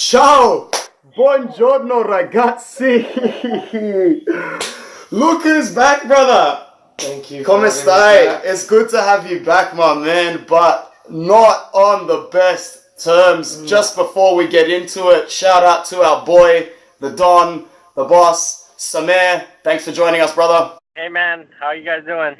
Ciao! Buongiorno ragazzi! Look who's back, brother! Thank you. Come stai? It's good to have you back, my man, but not on the best terms. Just before we get into it, shout out to our boy, the Don, the boss, Samer. Thanks for joining us, brother. Hey man, how you guys doing?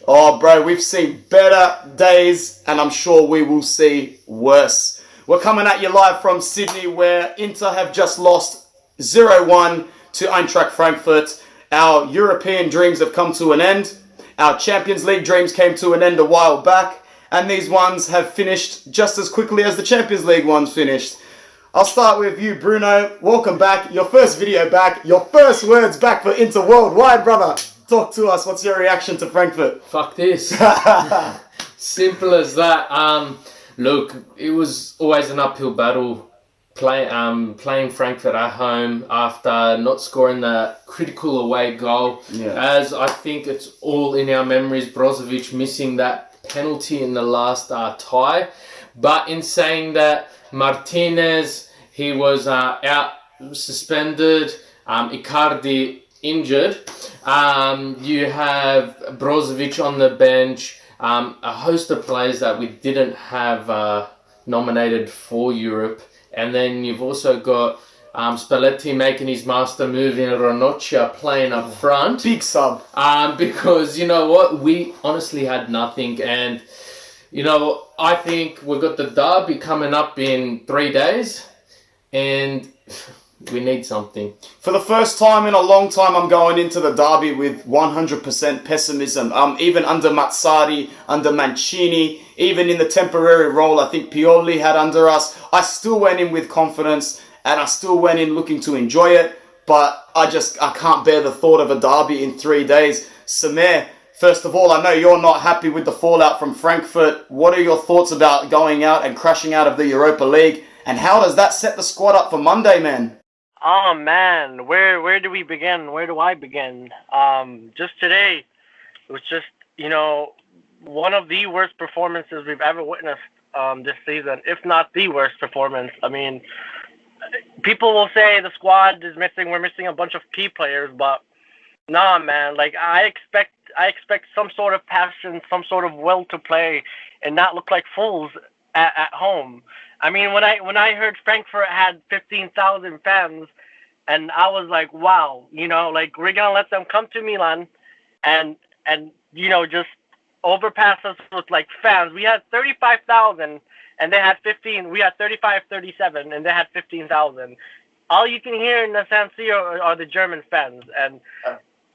Oh, bro, we've seen better days, and I'm sure we will see worse. We're coming at you live from Sydney, where Inter have just lost 0-1 to Eintracht Frankfurt. Our European dreams have come to an end. Our Champions League dreams came to an end a while back, and these ones have finished just as quickly as the Champions League ones finished. I'll start with you, Bruno. Welcome back. Your first video back. Your first words back for Inter Worldwide, brother. Talk to us. What's your reaction to Frankfurt? Fuck this. Simple as that. Look, it was always an uphill battle playing Frankfurt at home after not scoring the critical away goal. Yeah. As I think it's all in our memories, Brozovic missing that penalty in the last tie. But in saying that, Martinez, he was out suspended. Icardi injured. You have Brozovic on the bench. A host of players that we didn't have nominated for Europe. And then you've also got Spalletti making his master move in Ranocchia playing up front. Big sub. Because, you know what, we honestly had nothing. And, you know, I think we've got the derby coming up in 3 days. And we need something. For the first time in a long time, I'm going into the derby with 100% pessimism. Even under Mazzari, under Mancini, even in the temporary role I think Pioli had under us, I still went in with confidence and I still went in looking to enjoy it. But I can't bear the thought of a derby in 3 days. Samer, first of all, I know you're not happy with the fallout from Frankfurt. What are your thoughts about going out and crashing out of the Europa League? And how does that set the squad up for Monday, man? Oh man, where do we begin? Where do I begin? Just today, it was just, you know, one of the worst performances we've ever witnessed this season, if not the worst performance. I mean, people will say the squad is missing, we're missing a bunch of key players, but nah, man, like I expect some sort of passion, some sort of will to play and not look like fools at home. I mean, when I heard Frankfurt had 15,000 fans, and I was like, wow, you know, like we're gonna let them come to Milan, and you know, just overpass us with like fans. We had 35,000, and they had 15. We had 35, 37, and they had 15,000. All you can hear in the San Siro are the German fans, and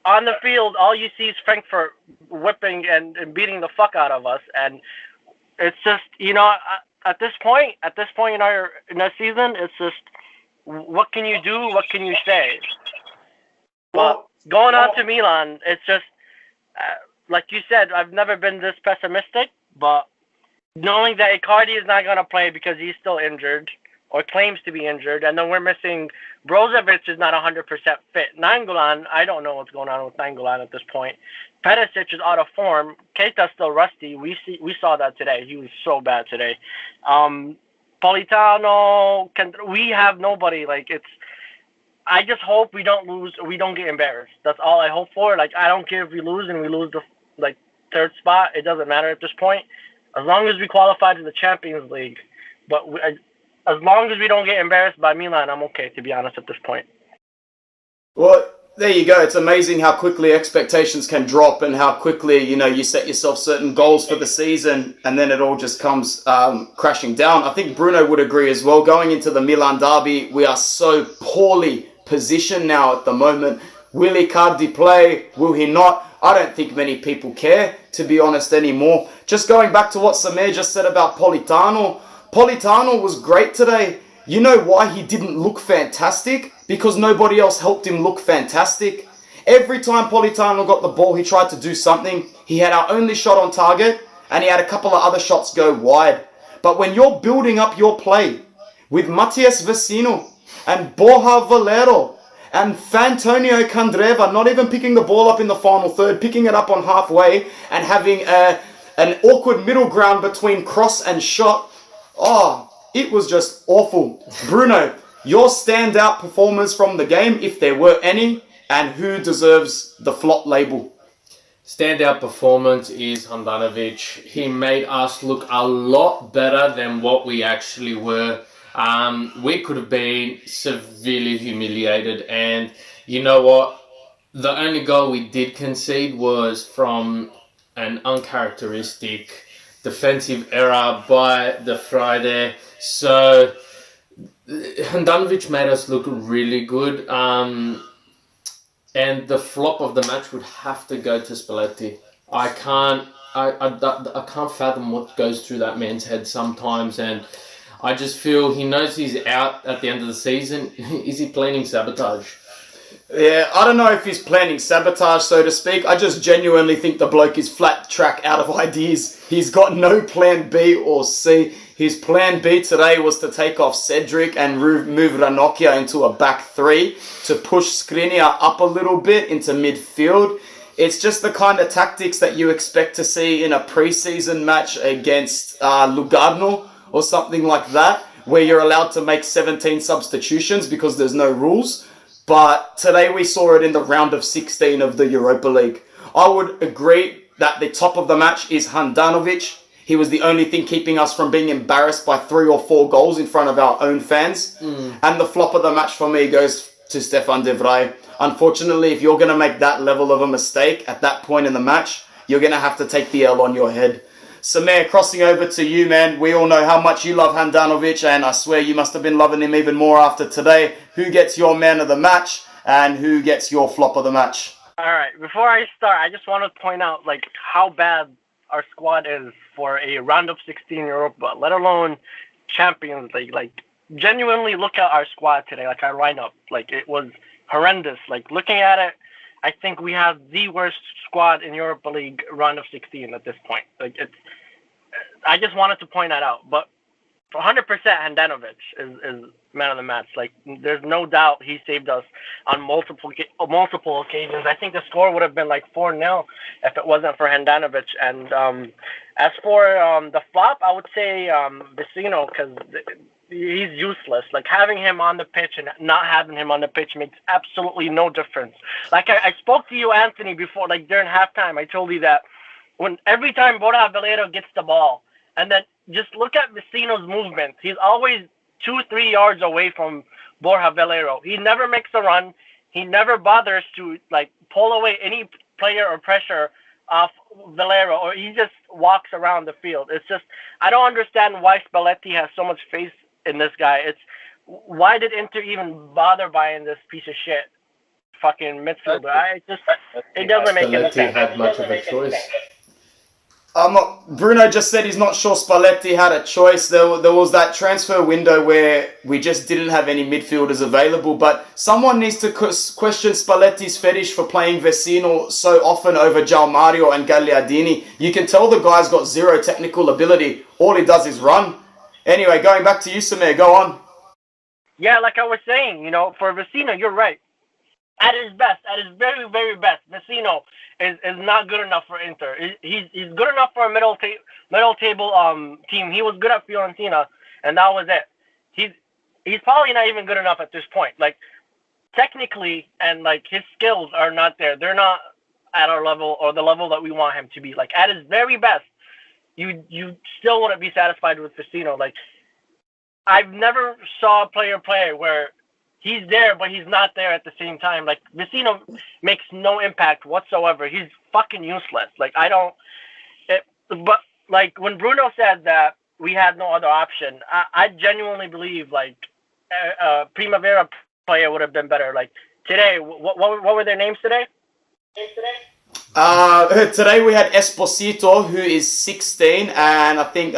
on the field, all you see is Frankfurt whipping and beating the fuck out of us, and it's just, you know. At this point in our season, it's just, what can you do? What can you say? Well, going on to Milan, it's just, like you said, I've never been this pessimistic, but knowing that Icardi is not going to play because he's still injured, or claims to be injured, and then we're missing, Brozovic is not 100% fit. Nainggolan, I don't know what's going on with Nainggolan at this point. Perisic is out of form. Keita's still rusty. We saw that today. He was so bad today. Politano, we have nobody. Like, I just hope we don't lose, we don't get embarrassed. That's all I hope for. Like, I don't care if we lose and we lose the third spot. It doesn't matter at this point. As long as we qualify to the Champions League. But as long as we don't get embarrassed by Milan, I'm okay, to be honest, at this point. Well, there you go. It's amazing how quickly expectations can drop and how quickly, you know, you set yourself certain goals for the season and then it all just comes crashing down. I think Bruno would agree as well. Going into the Milan derby, we are so poorly positioned now at the moment. Will Icardi play? Will he not? I don't think many people care, to be honest, anymore. Just going back to what Samer just said about Politano. Politano was great today. You know why he didn't look fantastic? Because nobody else helped him look fantastic. Every time Politano got the ball, he tried to do something. He had our only shot on target, and he had a couple of other shots go wide. But when you're building up your play with Matias Vecino and Borja Valero and Fantonio Candreva not even picking the ball up in the final third, picking it up on halfway and having an awkward middle ground between cross and shot, it was just awful. Bruno, your standout performers from the game, if there were any, and who deserves the flop label? Standout performance is Handanovic. He made us look a lot better than what we actually were. We could have been severely humiliated, and you know what? The only goal we did concede was from an uncharacteristic defensive error by the Friday. So Handanovic made us look really good. And the flop of the match would have to go to Spalletti. I can't fathom what goes through that man's head sometimes, and I just feel he knows he's out at the end of the season. Is he planning sabotage? Yeah, I don't know if he's planning sabotage, so to speak. I just genuinely think the bloke is flat track out of ideas. He's got no plan B or C. His plan B today was to take off Cedric and move Ranocchia into a back three to push Skriniar up a little bit into midfield. It's just the kind of tactics that you expect to see in a preseason match against Lugano or something like that, where you're allowed to make 17 substitutions because there's no rules. But today we saw it in the round of 16 of the Europa League. I would agree that the top of the match is Handanovic. He was the only thing keeping us from being embarrassed by 3 or 4 goals in front of our own fans. And the flop of the match for me goes to Stefan de Vrij. Unfortunately, if you're going to make that level of a mistake at that point in the match, you're going to have to take the L on your head. Samer, crossing over to you, man. We all know how much you love Handanovic, and I swear you must have been loving him even more after today. Who gets your man of the match, and who gets your flop of the match? All right, before I start, I just want to point out how bad our squad is for a round of 16 Europa, let alone Champions League. Genuinely look at our squad today, our lineup. It was horrendous. Looking at it, I think we have the worst squad in Europa League round of 16 at this point. I just wanted to point that out. But 100% Handanovic is man of the match. There's no doubt he saved us on multiple occasions. I think the score would have been 4-0 if it wasn't for Handanovic. And as for the flop, I would say Vecino, because he's useless. Having him on the pitch and not having him on the pitch makes absolutely no difference. I spoke to you, Anthony, before, during halftime. I told you that every time Borja Valero gets the ball, and then just look at Vecino's movement. He's always 2-3 yards away from Borja Valero. He never makes a run. He never bothers to pull away any player or pressure off Valero, or he just walks around the field. It's just, I don't understand why Spalletti has so much faith in this guy. Why did Inter even bother buying this piece of shit fucking midfielder? It doesn't make any sense. Spalletti had much of a choice. Bruno just said he's not sure Spalletti had a choice. There was that transfer window where we just didn't have any midfielders available, but someone needs to question Spalletti's fetish for playing Vecino so often over João Mario and Gagliardini. You can tell the guy's got zero technical ability. All he does is run. Anyway, going back to you, Samer, go on. Yeah, like I was saying, for Vecino, you're right. At his best, at his very, very best, Vecino is not good enough for Inter. He's good enough for a middle table team. He was good at Fiorentina, and that was it. He's probably not even good enough at this point. Technically, and his skills are not there. They're not at our level or the level that we want him to be. At his very best, you still wouldn't be satisfied with Vecino. I've never saw a player play where he's there, but he's not there at the same time. Vecino makes no impact whatsoever. He's fucking useless. But when Bruno said that we had no other option, I genuinely believe a Primavera player would have been better. Today, what were their names today? Today we had Esposito, who is 16, and I think,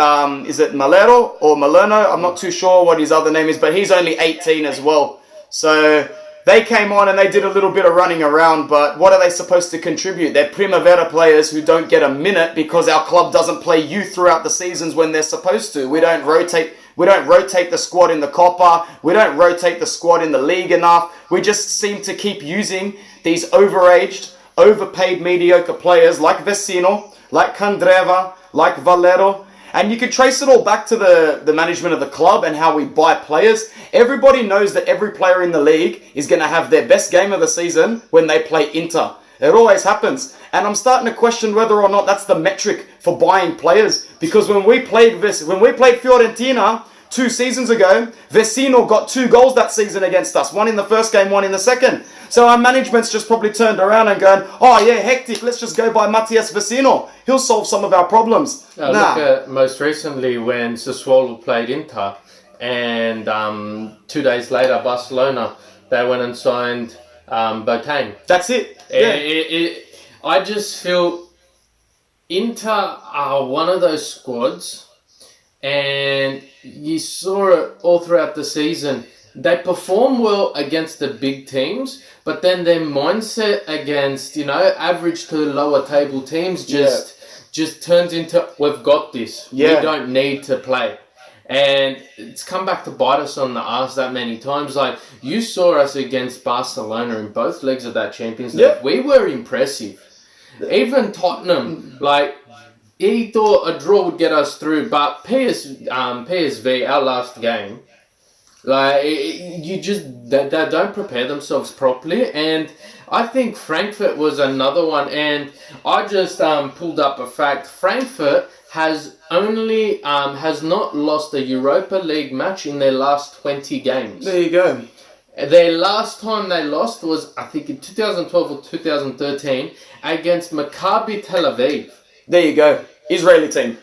is it Malero or Malerno? I'm not too sure what his other name is, but he's only 18 as well. So they came on and they did a little bit of running around, but what are they supposed to contribute? They're Primavera players who don't get a minute because our club doesn't play youth throughout the seasons when they're supposed to. We don't rotate the squad in the Copa. We don't rotate the squad in the league enough. We just seem to keep using these overpaid mediocre players like Vecino, like Candreva, like Valero, And you can trace it all back to the management of the club and how we buy players. Everybody knows that every player in the league is going to have their best game of the season when they play Inter. It always happens. And I'm starting to question whether or not that's the metric for buying players. Because when we played Fiorentina 2 seasons ago, Vecino got 2 goals that season against us. One in the first game, one in the second. So our management's just probably turned around and going, oh yeah, hectic, let's just go buy Matias Vecino. He'll solve some of our problems. Look at most recently when Sassuolo played Inter, and 2 days later, Barcelona, they went and signed Boateng. That's it. Yeah. I just feel Inter are one of those squads, and you saw it all throughout the season. They perform well against the big teams, but then their mindset against, average to lower table teams just turns into, we've got this. Yeah. We don't need to play. And it's come back to bite us on the arse that many times. Like, you saw us against Barcelona in both legs of that Champions League. Yeah. We were impressive. Even Tottenham, he thought a draw would get us through, but PSV, our last game, they don't prepare themselves properly. And I think Frankfurt was another one. And I just pulled up a fact. Frankfurt has not lost a Europa League match in their last 20 games. There you go. Their last time they lost was, I think, in 2012 or 2013 against Maccabi Tel Aviv. There you go. Israeli team.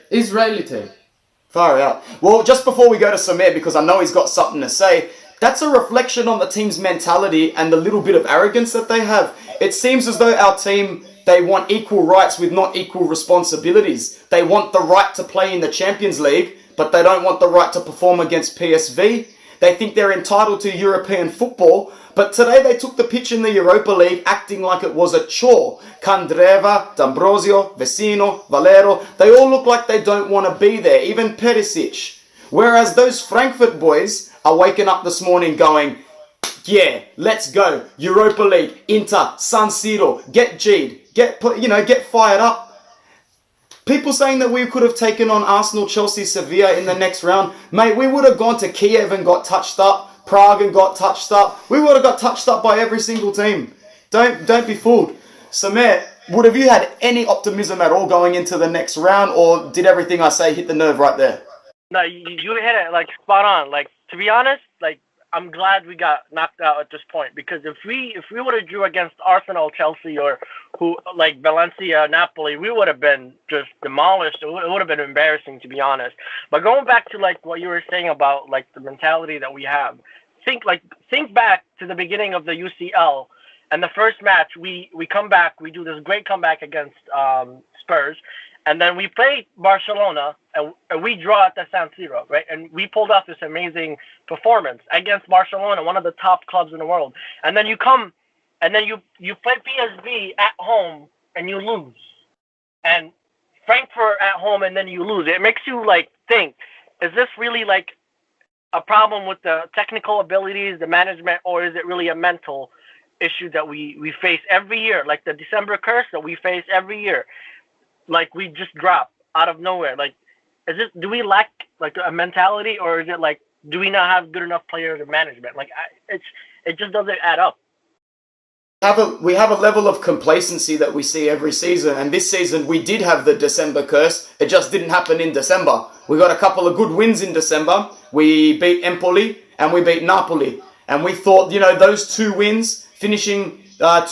Far out. Well, just before we go to Samer, because I know he's got something to say, that's a reflection on the team's mentality and the little bit of arrogance that they have. It seems as though our team, they want equal rights with not equal responsibilities. They want the right to play in the Champions League, but they don't want the right to perform against PSV. They think they're entitled to European football, but today they took the pitch in the Europa League acting like it was a chore. Candreva, D'Ambrosio, Vecino, Valero, they all look like they don't want to be there, even Perisic. Whereas those Frankfurt boys are waking up this morning going, yeah, let's go. Europa League, Inter, San Siro, get G'd, get fired up. People saying that we could have taken on Arsenal, Chelsea, Sevilla in the next round. Mate, we would have gone to Kiev and got touched up. Prague and got touched up. We would have got touched up by every single team. Don't be fooled. Samer, would have you had any optimism at all going into the next round, or did everything I say hit the nerve right there? No, you hit it spot on. To be honest, I'm glad we got knocked out at this point, because if we would have drew against Arsenal, Chelsea, or Valencia, Napoli, we would have been just demolished. It would have been embarrassing, to be honest. But going back to what you were saying about the mentality that we have, think back to the beginning of the UCL, and the first match we come back, we do this great comeback against Spurs. And then we played Barcelona, and we draw at the San Siro, right? And we pulled off this amazing performance against Barcelona, one of the top clubs in the world. And then you come, and then you play PSV at home, and you lose. And Frankfurt at home, and then you lose. It makes you think, is this really a problem with the technical abilities, the management, or is it really a mental issue that we face every year, the December curse that we face every year? We just drop out of nowhere. Do we lack a mentality, or is it do we not have good enough players or management? It just doesn't add up. We have a level of complacency that we see every season, and this season we did have the December curse. It just didn't happen in December. We got a couple of good wins in December. We beat Empoli and we beat Napoli, and we thought, those 2 wins, finishing 18,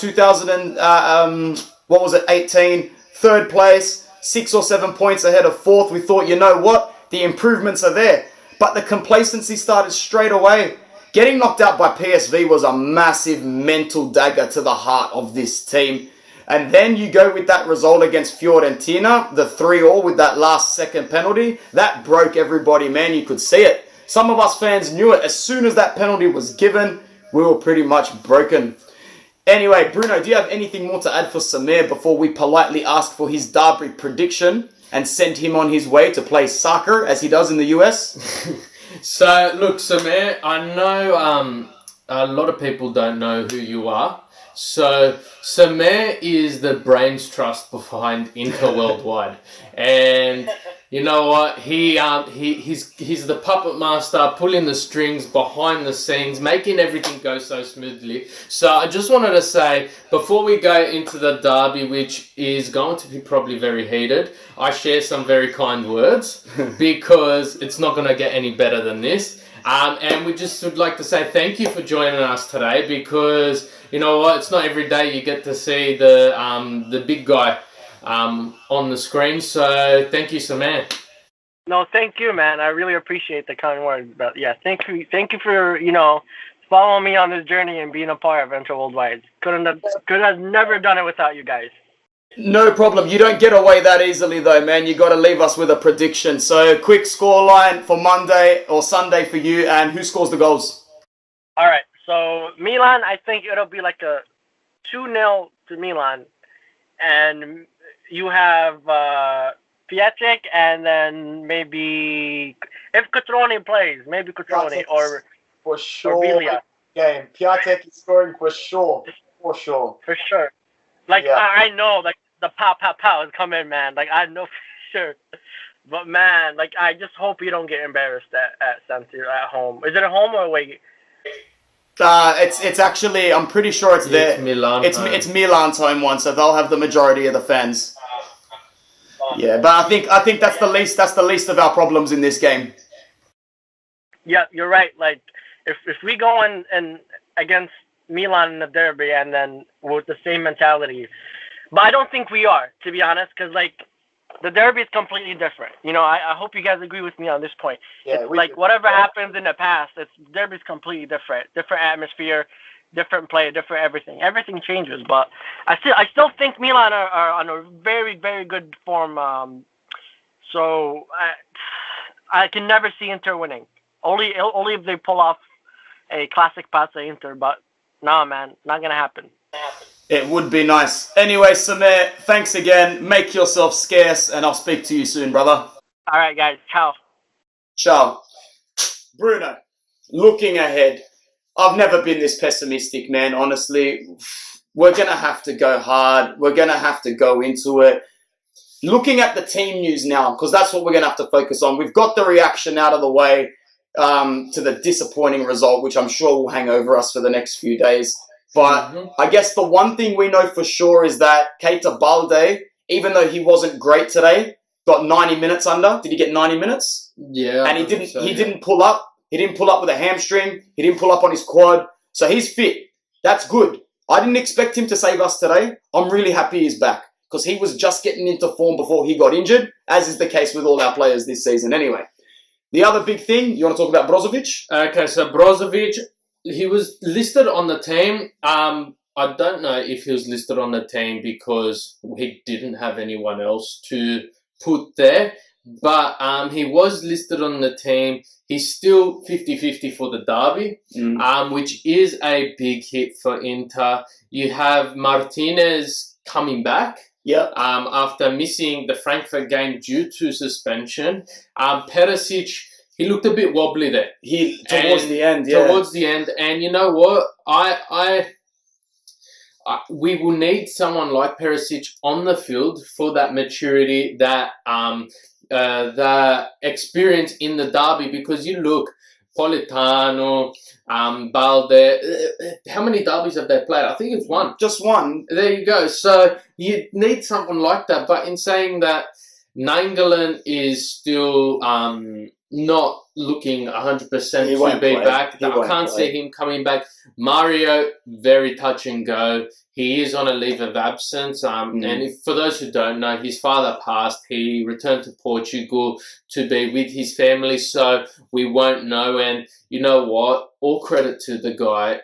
3rd place, 6 or 7 points ahead of 4th. We thought, you know what? The improvements are there. But the complacency started straight away. Getting knocked out by PSV was a massive mental dagger to the heart of this team. And then you go with that result against Fiorentina, the 3-3 with that last second penalty. That broke everybody, man. You could see it. Some of us fans knew it. As soon as that penalty was given, we were pretty much broken. Anyway, Bruno, do you have anything more to add for Samer before we politely ask for his Derby prediction and send him on his way to play soccer as he does in the US? So, look, Samer, I know a lot of people don't know who you are. So, Samer is the brains trust behind Inter Worldwide. And, you know what? He's the puppet master, pulling the strings behind the scenes, making everything go so smoothly. So I just wanted to say, before we go into the derby, which is going to be probably very heated, I share some very kind words because it's not going to get any better than this. And we just would like to say thank you for joining us today, because you know what, it's not every day you get to see the big guy on the screen. So thank you, Samer. No, thank you, man. I really appreciate the kind words. But yeah, thank you for following me on this journey and being a part of Venture Worldwide. Could have never done it without you guys. No problem. You don't get away that easily, though, man. You got to leave us with a prediction. So, quick scoreline for Monday or Sunday for you, and who scores the goals? All right. So Milan, I think it'll be like a 2-0 to Milan, and you have Piatek, and then maybe if Cotrone plays, maybe Cotrone or for sure. Villa. Game. Piatek is scoring for sure. For sure. For sure. Like Yeah. I know, like the pow is coming, man. Like I know for sure. But man, like I just hope you don't get embarrassed at San Siro at home. Is it at home or away? It's actually, I'm pretty sure it's there. It's Milan. It's Milan's home one, so they'll have the majority of the fans. Yeah, but I think that's the least of our problems in this game. Yeah, you're right. Like if we go and against Milan in the derby and then with the same mentality, but I don't think we are, to be honest, because like the derby is completely different. I hope you guys agree with me on this point. Yeah, It's like whatever happens in the past, derby's completely different atmosphere, different play, different everything. Everything changes, but I still think Milan are on a very, very good form. So I can never see Inter winning. Only if they pull off a classic Pazza Inter, but nah, man, not gonna happen. It would be nice. Anyway, Samer, thanks again. Make yourself scarce, and I'll speak to you soon, brother. All right, guys, ciao. Ciao. Bruno, looking ahead, I've never been this pessimistic, man, honestly. We're going to have to go hard. We're going to have to go into it. Looking at the team news now, because that's what we're going to have to focus on. We've got the reaction out of the way to the disappointing result, which I'm sure will hang over us for the next few days. But I guess the one thing we know for sure is that Keita Balde, even though he wasn't great today, got 90 minutes under. Did he get 90 minutes? Yeah. And he didn't pull up. He didn't pull up with a hamstring. He didn't pull up on his quad. So he's fit. That's good. I didn't expect him to save us today. I'm really happy he's back, because he was just getting into form before he got injured, as is the case with all our players this season anyway. The other big thing, you want to talk about Brozovic? Okay, so Brozovic, he was listed on the team. I don't know if he was listed on the team because he didn't have anyone else to put there. But he was listed on the team. He's still 50-50 for the derby, which is a big hit for Inter. You have Martinez coming back. Yep. After missing the Frankfurt game due to suspension. Perisic, he looked a bit wobbly there. Towards the end, yeah. Towards the end, and you know what? We will need someone like Perisic on the field for that maturity, that the experience in the derby, because you look, Politano, Balde, how many derbies have they played? I think it's one. Just one. There you go. So you need someone like that. But in saying that, Nainggolan is still not looking 100% to be back. I can't see him coming back. Mario, very touch and go. He is on a leave of absence. And for those who don't know, his father passed. He returned to Portugal to be with his family, so we won't know. And you know what? All credit to the guy.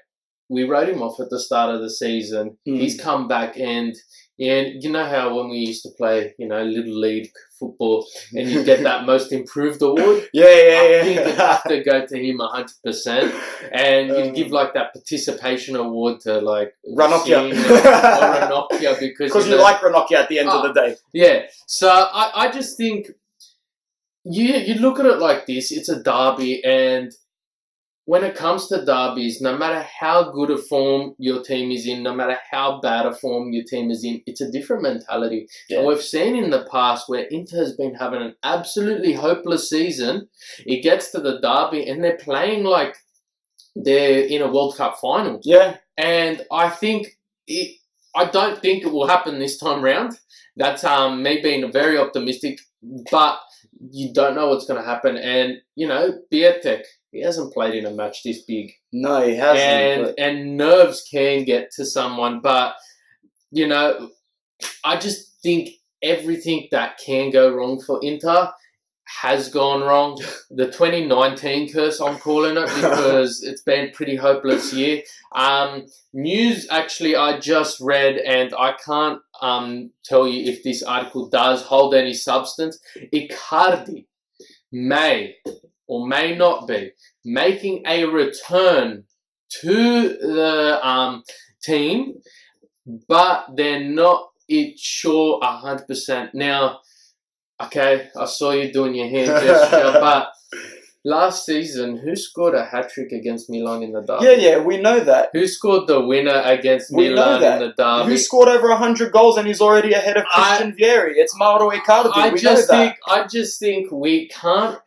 We wrote him off at the start of the season. He's come back, and you know how when we used to play, little league football, and you get that most improved award. I think you'd have to go to him 100%, and you give like that participation award to like Ranocchia, or Ranocchia, because you like Ranocchia at the end of the day. Yeah, so I just think you look at it like this: it's a derby, and when it comes to derbies, no matter how good a form your team is in, no matter how bad a form your team is in, it's a different mentality. Yeah. And we've seen in the past where Inter has been having an absolutely hopeless season. It gets to the derby and they're playing like they're in a World Cup final. Yeah. And I don't think it will happen this time round. That's me being very optimistic, but you don't know what's going to happen. And, Piatek, he hasn't played in a match this big. No, he hasn't. And nerves can get to someone. But, I just think everything that can go wrong for Inter has gone wrong. The 2019 curse, I'm calling it, because it's been a pretty hopeless year. News, actually, I just read, and I can't tell you if this article does hold any substance. Icardi may or may not be making a return to the team, but they're not sure 100%. Now, okay, I saw you doing your hand gesture, but last season, who scored a hat-trick against Milan in the derby? Yeah, we know that. Who scored the winner against Milan in the derby? Who scored over 100 goals and he's already ahead of Christian Vieri? It's Mauro Icardi. I just think we can't.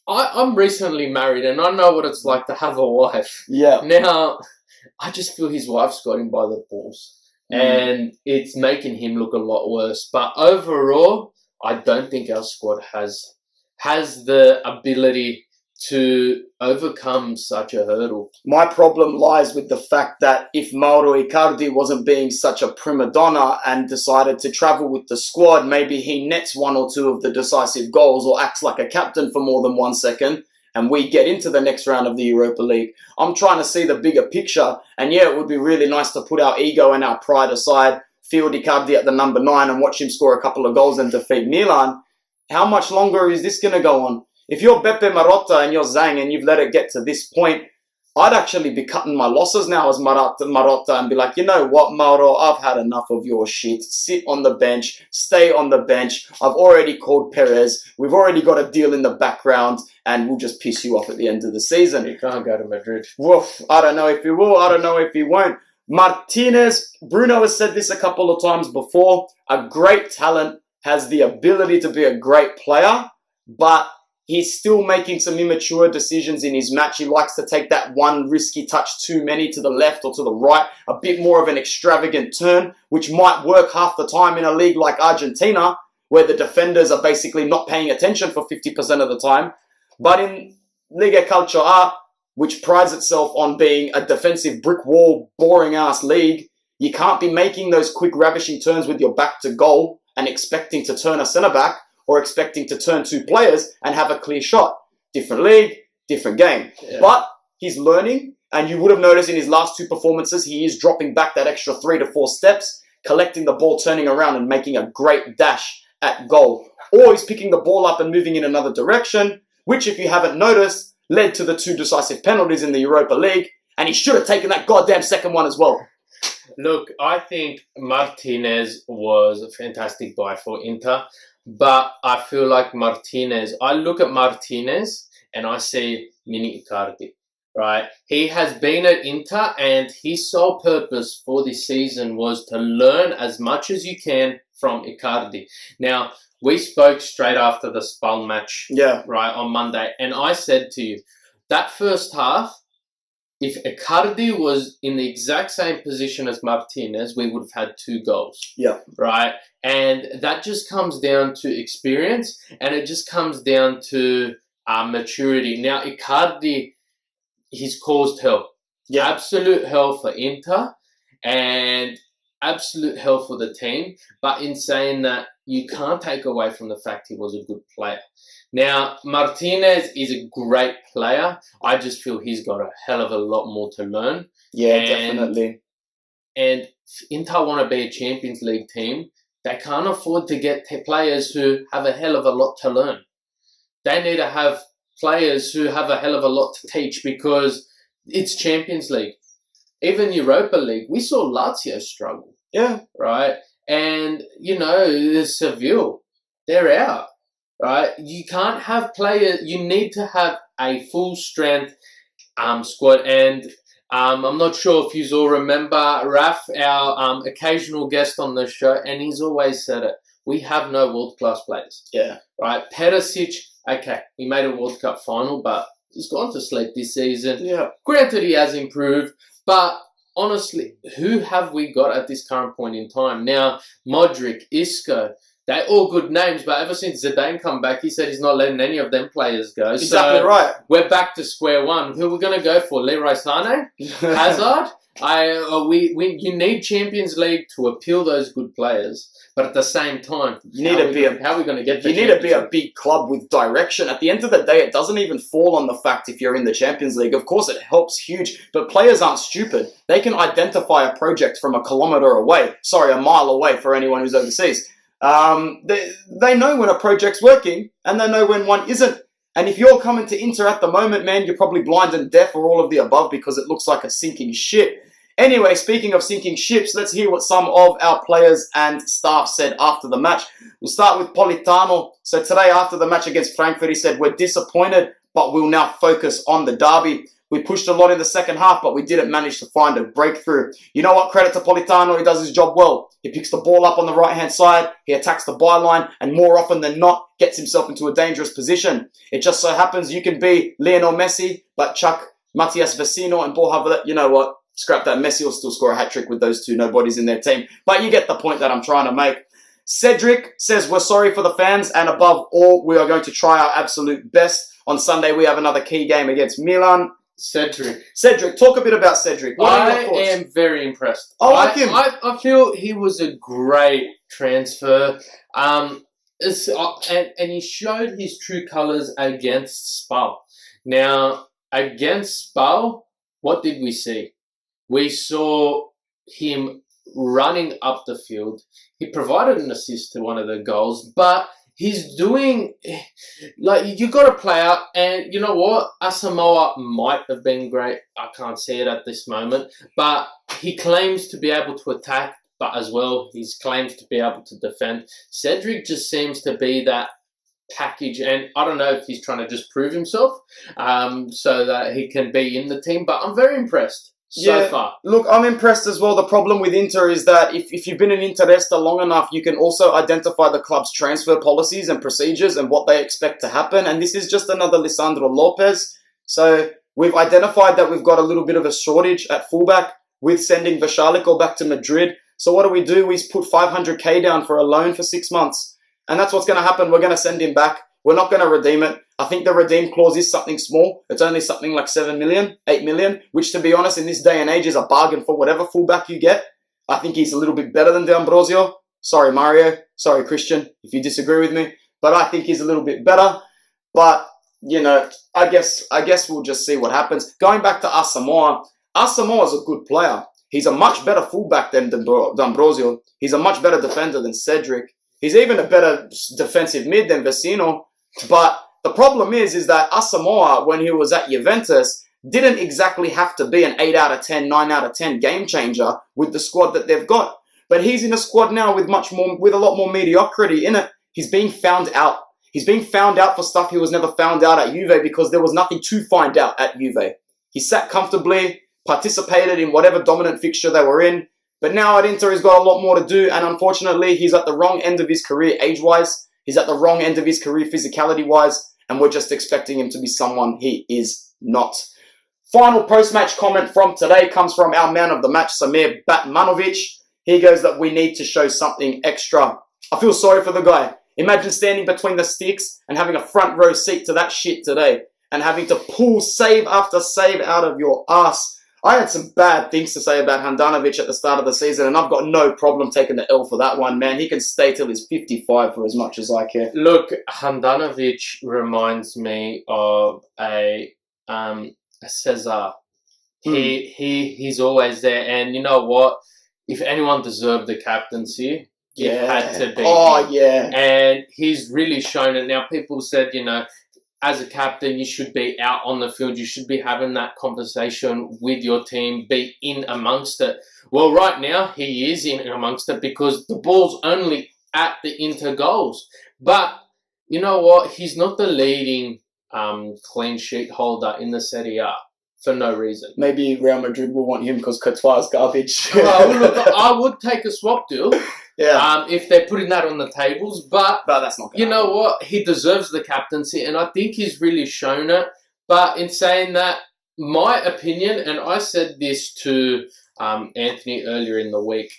I'm recently married and I know what it's like to have a wife. Yeah. Now, I just feel his wife's got him by the balls. And it's making him look a lot worse. But overall, I don't think our squad has the ability to overcome such a hurdle. My problem lies with the fact that if Mauro Icardi wasn't being such a prima donna and decided to travel with the squad, maybe he nets one or two of the decisive goals or acts like a captain for more than 1 second, and we get into the next round of the Europa League. I'm trying to see the bigger picture, and yeah, it would be really nice to put our ego and our pride aside, field Icardi at the number 9 and watch him score a couple of goals and defeat Milan. How much longer is this going to go on? If you're Beppe Marotta and you're Zhang and you've let it get to this point, I'd actually be cutting my losses now as Marotta and be like, you know what, Mauro, I've had enough of your shit. Sit on the bench. Stay on the bench. I've already called Perez. We've already got a deal in the background and we'll just piss you off at the end of the season. You can't go to Madrid. Woof. I don't know if he will. I don't know if he won't. Martinez, Bruno has said this a couple of times before. A great talent, has the ability to be a great player, but he's still making some immature decisions in his match. He likes to take that one risky touch too many to the left or to the right, a bit more of an extravagant turn, which might work half the time in a league like Argentina, where the defenders are basically not paying attention for 50% of the time. But in Liga Calcio A, which prides itself on being a defensive brick wall, boring-ass league, you can't be making those quick ravishing turns with your back to goal and expecting to turn a centre-back or expecting to turn two players and have a clear shot. Different league, different game. Yeah. But he's learning, and you would have noticed in his last two performances, he is dropping back that extra 3 to 4 steps, collecting the ball, turning around and making a great dash at goal. Or he's picking the ball up and moving in another direction, which, if you haven't noticed, led to the 2 decisive penalties in the Europa League, and he should have taken that goddamn second one as well. Look, I think Martinez was a fantastic buy for Inter, but I feel like I look at Martinez and I see mini Icardi, right? He has been at Inter and his sole purpose for this season was to learn as much as you can from Icardi. Now, we spoke straight after the Spal match, right, on Monday, and I said to you, that first half, if Icardi was in the exact same position as Martinez, we would have had 2 goals. Yeah. Right? And that just comes down to experience, and it just comes down to maturity. Now, Icardi, he's caused hell. Yeah. Absolute hell for Inter, and absolute hell for the team. But in saying that, you can't take away from the fact he was a good player. Now, Martinez is a great player. I just feel he's got a hell of a lot more to learn. Yeah, definitely. And if Inter want to be a Champions League team, they can't afford to get players who have a hell of a lot to learn. They need to have players who have a hell of a lot to teach because it's Champions League. Even Europa League, we saw Lazio struggle. Yeah. Right? And, Seville, they're out. Right? You can't have players, you need to have a full strength squad. And I'm not sure if you all remember Raf, our occasional guest on the show, and he's always said it. We have no world-class players. Yeah. Right? Perisic, okay, he made a World Cup final, but he's gone to sleep this season. Yeah. Granted, he has improved, but honestly, who have we got at this current point in time? Now, Modric, Isco, they're all good names, but ever since Zidane come back, he said he's not letting any of them players go. Exactly so right. We're back to square one. Who are we going to go for? Leroy Sané? Hazard? You need Champions League to appeal those good players, but at the same time, how are we going to get? You need to be a big club with direction. At the end of the day, it doesn't even fall on the fact if you're in the Champions League. Of course, it helps huge, but players aren't stupid. They can identify a project from a mile away for anyone who's overseas. They know when a project's working, and they know when one isn't. And if you're coming to Inter at the moment, man, you're probably blind and deaf or all of the above because it looks like a sinking ship. Anyway, speaking of sinking ships, let's hear what some of our players and staff said after the match. We'll start with Politano. So today after the match against Frankfurt, he said, "We're disappointed, but we'll now focus on the derby. We pushed a lot in the second half, but we didn't manage to find a breakthrough." You know what? Credit to Politano. He does his job well. He picks the ball up on the right-hand side. He attacks the byline, and more often than not, gets himself into a dangerous position. It just so happens you can be Lionel Messi, but chuck Matias Vecino and ball have, you know what? Scrap that. Messi will still score a hat-trick with those two nobodies in their team. But you get the point that I'm trying to make. Cedric says, "We're sorry for the fans, and above all, we are going to try our absolute best. On Sunday, we have another key game against Milan." Cedric, talk a bit about Cedric. What are your thoughts? I am very impressed. I like him. I feel he was a great transfer. And he showed his true colours against Spal. Now, against Spal, what did we see? We saw him running up the field. He provided an assist to one of the goals, but he's doing, you got to play out. And you know what? Asamoah might have been great. I can't see it at this moment. But he claims to be able to attack, but as well, he claims to be able to defend. Cedric just seems to be that package. And I don't know if he's trying to just prove himself so that he can be in the team. But I'm very impressed. So far. Look, I'm impressed as well. The problem with Inter is that if you've been in Interesta long enough, you can also identify the club's transfer policies and procedures and what they expect to happen. And this is just another Lisandro Lopez. So we've identified that we've got a little bit of a shortage at fullback with sending Vashalico back to Madrid. So what do? We put 500k down for a loan for 6 months. And that's what's going to happen. We're going to send him back. We're not going to redeem it. I think the redeem clause is something small. It's only something like 7 million, 8 million, which to be honest, in this day and age is a bargain for whatever fullback you get. I think he's a little bit better than D'Ambrosio. Sorry, Mario. Sorry, Christian, if you disagree with me. But I think he's a little bit better. But, you know, I guess we'll just see what happens. Going back to Asamoah is a good player. He's a much better fullback than D'Ambrosio. He's a much better defender than Cedric. He's even a better defensive mid than Vecino. But the problem is that Asamoah, when he was at Juventus, didn't exactly have to be an 8 out of 10, 9 out of 10 game changer with the squad that they've got. But he's in a squad now with a lot more mediocrity in it. He's being found out. He's being found out for stuff he was never found out at Juve because there was nothing to find out at Juve. He sat comfortably, participated in whatever dominant fixture they were in. But now at Inter, he's got a lot more to do. And unfortunately, he's at the wrong end of his career age-wise. He's at the wrong end of his career physicality-wise. And we're just expecting him to be someone he is not. Final post-match comment from today comes from our man of the match, Samir Batmanovic. He goes that we need to show something extra. I feel sorry for the guy. Imagine standing between the sticks and having a front row seat to that shit today. And having to pull save after save out of your ass. I had some bad things to say about Handanovic at the start of the season, and I've got no problem taking the L for that one, man. He can stay till he's 55 for as much as I care. Look, Handanovic reminds me of a Cesar. He's always there, and you know what? If anyone deserved the captaincy, it had to be him. Yeah. And he's really shown it. Now, people said, you know, as a captain, you should be out on the field. You should be having that conversation with your team, be in amongst it. Well, right now, he is in amongst it because the ball's only at the Inter goals. But you know what? He's not the leading clean sheet holder in the Serie A for no reason. Maybe Real Madrid will want him because Courtois is garbage. Well, look, I would take a swap deal Yeah. if they're putting that on the tables, but But that's not you know what? He deserves the captaincy, and I think he's really shown it. But in saying that, my opinion, and I said this to Anthony earlier in the week,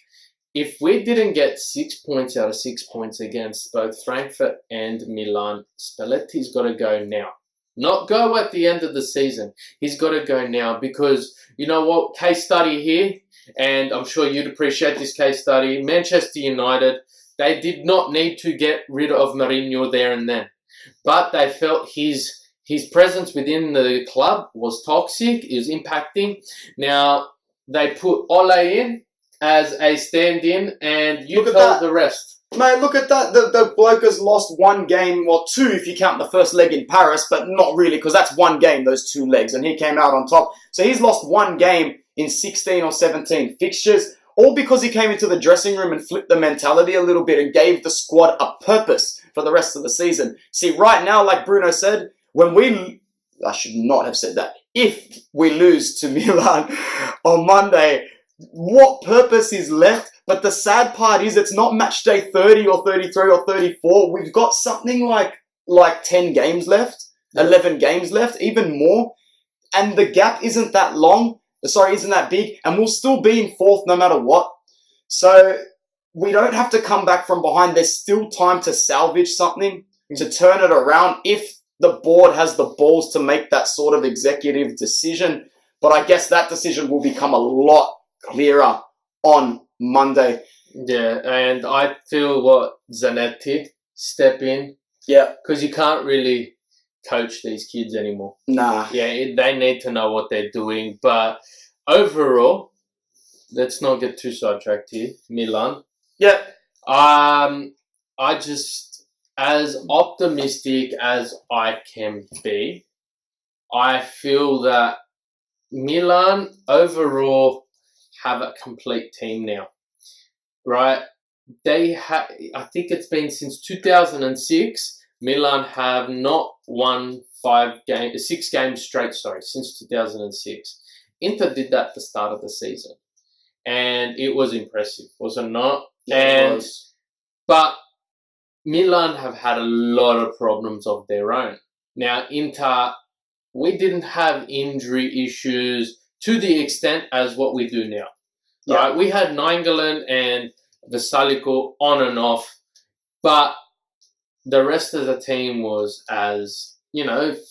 if we didn't get 6 points out of 6 points against both Frankfurt and Milan, Spalletti's got to go now. Not go at the end of the season. He's got to go now because, you know what, case study here, and I'm sure you'd appreciate this case study. Manchester United, they did not need to get rid of Mourinho there and then, but they felt his presence within the club was toxic, it was impacting. Now, they put Ole in as a stand-in, and you tell the rest. Mate, look at that. The bloke has lost one game, or two if you count the first leg in Paris, but not really because that's one game, those 2 legs, and he came out on top. So he's lost one game in 16 or 17 fixtures, all because he came into the dressing room and flipped the mentality a little bit and gave the squad a purpose for the rest of the season. See, right now, like Bruno said, I should not have said that. If we lose to Milan on Monday, what purpose is left? But the sad part is it's not match day 30 or 33 or 34. We've got something like 10 games left, 11 games left, even more. And the gap isn't that isn't that big. And we'll still be in 4th no matter what. So we don't have to come back from behind. There's still time to salvage something, to turn it around if the board has the balls to make that sort of executive decision. But I guess that decision will become a lot clearer on Monday. Yeah, and I feel what Zanetti step in. Yeah. Because you can't really coach these kids anymore. Nah. Yeah, they need to know what they're doing. But overall, let's not get too sidetracked here. Milan. Yeah. I just, as optimistic as I can be, I feel that Milan overall have a complete team now, right? I think it's been since 2006, Milan have not won 6 games straight, since 2006. Inter did that at the start of the season, and it was impressive, was it not? Yeah, it was. But Milan have had a lot of problems of their own. Now, Inter, we didn't have injury issues to the extent as what we do now. Yeah. Right? We had Nainggolan and Vesalico on and off, but the rest of the team was as,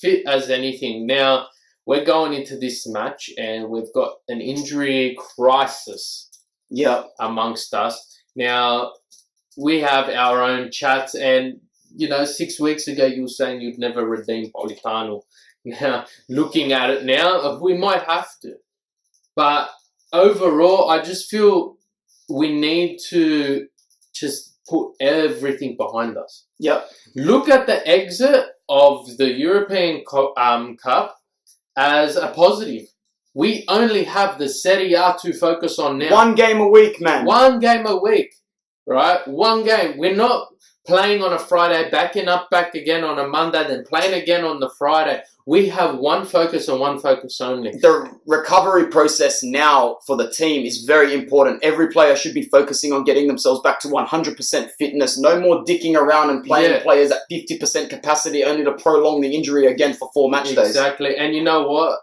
fit as anything. Now, we're going into this match and we've got an injury crisis amongst us. Now, we have our own chats and, 6 weeks ago you were saying you'd never redeem Politano. Now, looking at it now, we might have to. But overall, I just feel we need to just put everything behind us. Yep. Look at the exit of the European Cup as a positive. We only have the Serie A to focus on now. 1 game a week, man. 1 game a week, right? 1 game. We're not playing on a Friday, backing up back again on a Monday, then playing again on the Friday. We have one focus and one focus only. The recovery process now for the team is very important. Every player should be focusing on getting themselves back to 100% fitness. No more dicking around and playing players at 50% capacity only to prolong the injury again for 4 match days. Exactly. And you know what?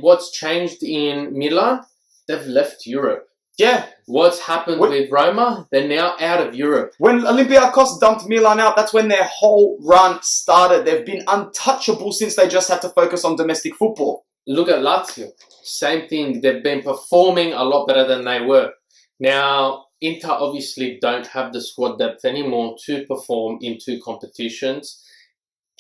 What's changed in Milan? They've left Europe. Yeah. What's happened with Roma? They're now out of Europe. When Olympiacos dumped Milan out, that's when their whole run started. They've been untouchable since they just had to focus on domestic football. Look at Lazio. Same thing. They've been performing a lot better than they were. Now, Inter obviously don't have the squad depth anymore to perform in 2 competitions.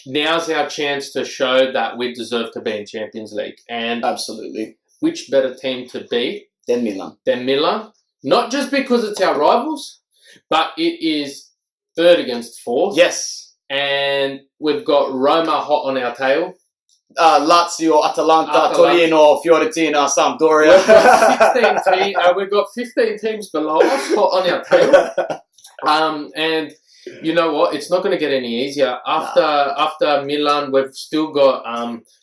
Now's our chance to show that we deserve to be in Champions League. And absolutely, which better team to beat than Milan? Not just because it's our rivals, but it is 3rd against 4th. Yes. And we've got Roma hot on our tail. Lazio, Atalanta, Torino, Fiorentina, Sampdoria. We've got 15 teams below us hot on our tail. And you know what? It's not going to get any easier. After Milan, we've still got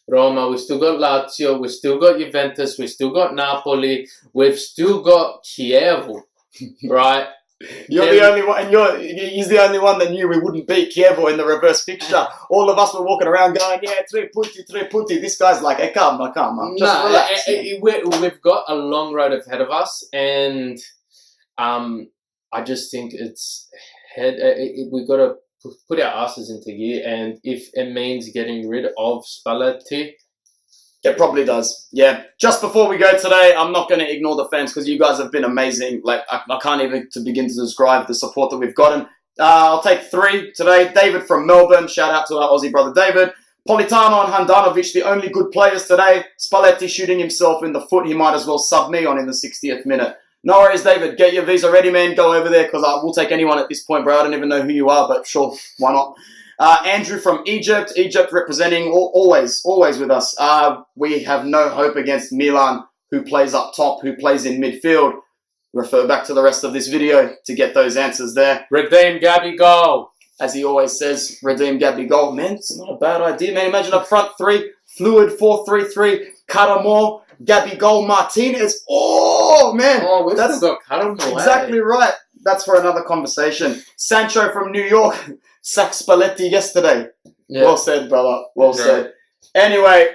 Roma, we've still got Lazio, we've still got Juventus, we've still got Napoli, we've still got Kiev, right? You're the only one, and he's the only one that knew we wouldn't beat Kiev in the reverse fixture. All of us were walking around going, yeah, 3 punti. This guy's like, hey, calm, just relax. We've got a long road ahead of us, and I just think we've got to put our asses into gear, and if it means getting rid of Spalletti, it probably does. Yeah. Just before we go today, I'm not going to ignore the fans because you guys have been amazing. Like, I can't even begin to describe the support that we've gotten. I'll take 3 today. David from Melbourne. Shout out to our Aussie brother David. Politano and Handanovic, the only good players today. Spalletti shooting himself in the foot. He might as well sub me on in the 60th minute. No worries, David. Get your visa ready, man. Go over there because I will take anyone at this point, bro. I don't even know who you are, but sure, why not? Andrew from Egypt. Egypt representing always with us. We have no hope against Milan, who plays up top, who plays in midfield. Refer back to the rest of this video to get those answers there. Redeem Gabby goal. As he always says, redeem Gabby goal. Man, it's not a bad idea, man. Imagine up front 3, fluid 4-3-3, Caramore, Gabby goal, Martinez. Oh, man. Oh, we've still got Caramore. Exactly right. That's for another conversation. Sancho from New York. Sacked Spalletti yesterday. Yeah. Well said, brother. Well said. Anyway,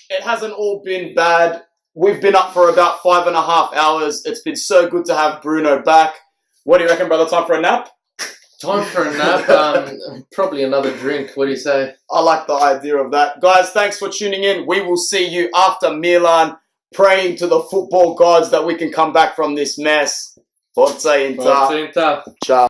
it hasn't all been bad. We've been up for about 5.5 hours. It's been so good to have Bruno back. What do you reckon, brother? Time for a nap? Time for a nap. Probably another drink. What do you say? I like the idea of that. Guys, thanks for tuning in. We will see you after Milan, praying to the football gods that we can come back from this mess. Forza Inter. Forza Inter. Ciao.